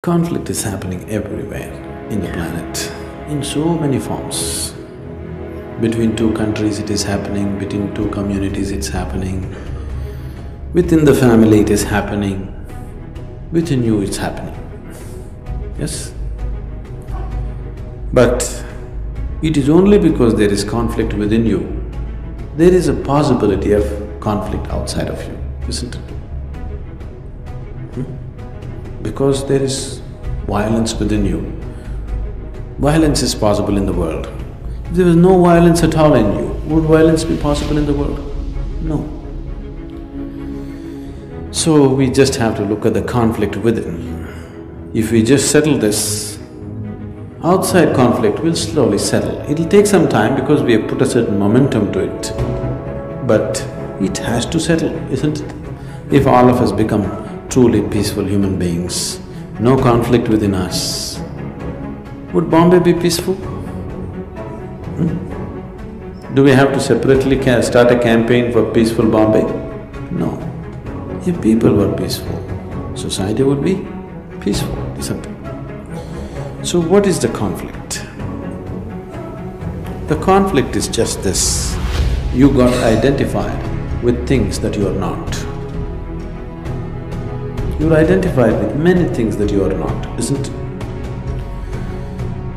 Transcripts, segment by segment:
Conflict is happening everywhere in the planet, in so many forms. Between two countries it is happening, between two communities it's happening, within the family it is happening, within you it's happening, yes? But it is only because there is conflict within you, there is a possibility of conflict outside of you, isn't it? Because there is violence within you. Violence is possible in the world. If there was no violence at all in you, would violence be possible in the world? No. So we just have to look at the conflict within. If we just settle this, outside conflict will slowly settle. It'll take some time because we have put a certain momentum to it, but it has to settle, isn't it? If all of us become truly peaceful human beings, no conflict within us, would Bombay be peaceful? Do we have to separately start a campaign for peaceful Bombay? No. If people were peaceful, society would be peaceful, isn't it? So what is the conflict? The conflict is just this: you got identified with things that you are not. You're identified with many things that you are not, isn't it?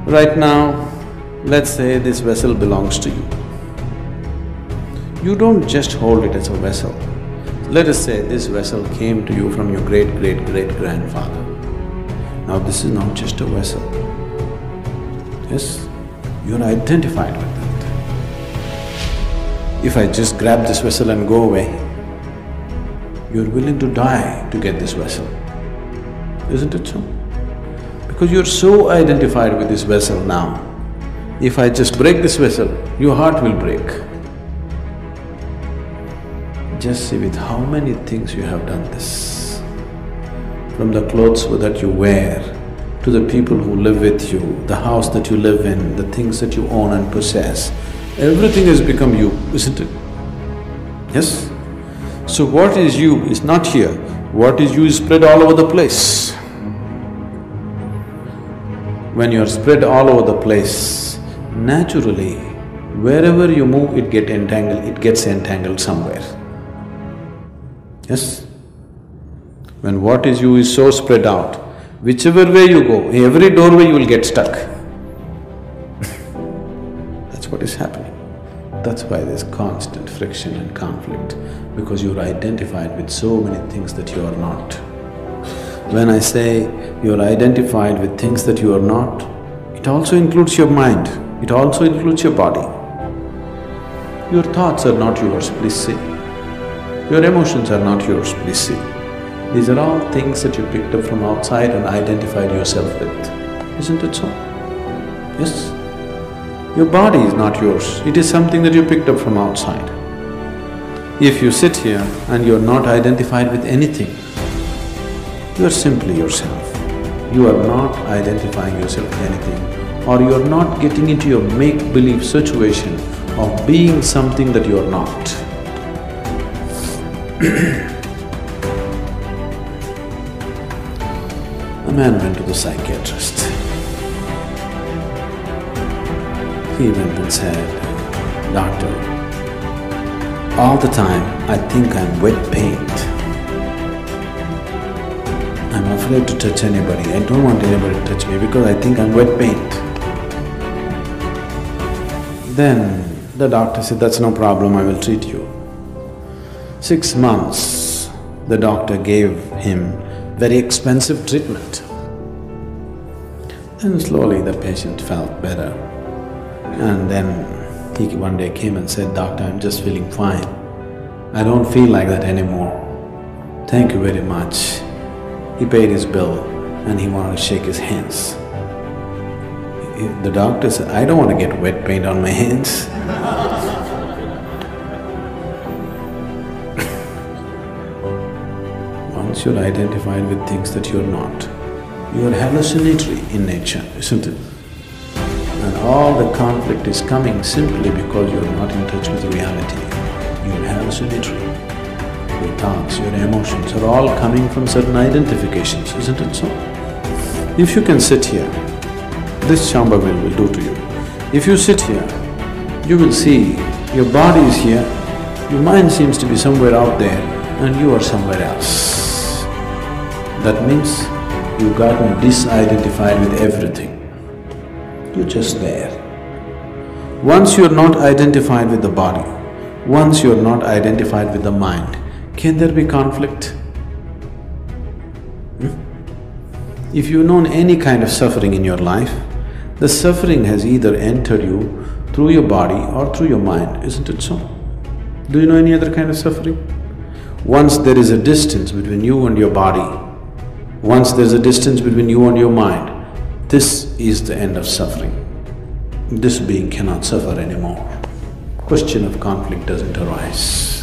Right now, let's say this vessel belongs to you. You don't just hold it as a vessel. Let us say this vessel came to you from your great-great-great-grandfather. Now this is not just a vessel. Yes, you're identified with that. If I just grab this vessel and go away, you're willing to die to get this vessel, isn't it so? Because you're so identified with this vessel now, if I just break this vessel, your heart will break. Just see with how many things you have done this. From the clothes that you wear, to the people who live with you, the house that you live in, the things that you own and possess, everything has become you, isn't it? Yes? So what is you is not here, what is you is spread all over the place. When you are spread all over the place, naturally, wherever you move it gets entangled somewhere. Yes? When what is you is so spread out, whichever way you go, every doorway you will get stuck. That's what is happening. That's why there's constant friction and conflict, because you're identified with so many things that you are not. When I say you're identified with things that you are not, it also includes your mind, it also includes your body. Your thoughts are not yours, please see. Your emotions are not yours, please see. These are all things that you picked up from outside and identified yourself with, isn't it so? Yes? Your body is not yours, it is something that you picked up from outside. If you sit here and you're not identified with anything, you are simply yourself. You are not identifying yourself with anything, or you are not getting into your make-believe situation of being something that you are not. A man went to the psychiatrist. He went and said, "Doctor, all the time I think I'm wet paint. I'm afraid to touch anybody, I don't want anybody to touch me because I think I'm wet paint." Then the doctor said, "That's no problem, I will treat you." 6 months, the doctor gave him very expensive treatment. Then slowly the patient felt better. And then he one day came and said, "Doctor, I'm just feeling fine. I don't feel like that anymore. Thank you very much." He paid his bill and he wanted to shake his hands. The doctor said, "I don't want to get wet paint on my hands." Once you're identified with things that you're not, you are hallucinatory in nature, isn't it? And all the conflict is coming simply because you're not in touch with reality. You're hallucinatory. Your thoughts, your emotions are all coming from certain identifications, isn't it so? If you can sit here, this Shambhavi will do to you. If you sit here, you will see your body is here, your mind seems to be somewhere out there and you are somewhere else. That means you've gotten disidentified with everything. You're just there. Once you're not identified with the body, once you're not identified with the mind, can there be conflict? If you've known any kind of suffering in your life, the suffering has either entered you through your body or through your mind, isn't it so? Do you know any other kind of suffering? Once there is a distance between you and your body, once there's a distance between you and your mind, this is the end of suffering. This being cannot suffer anymore. Question of conflict doesn't arise.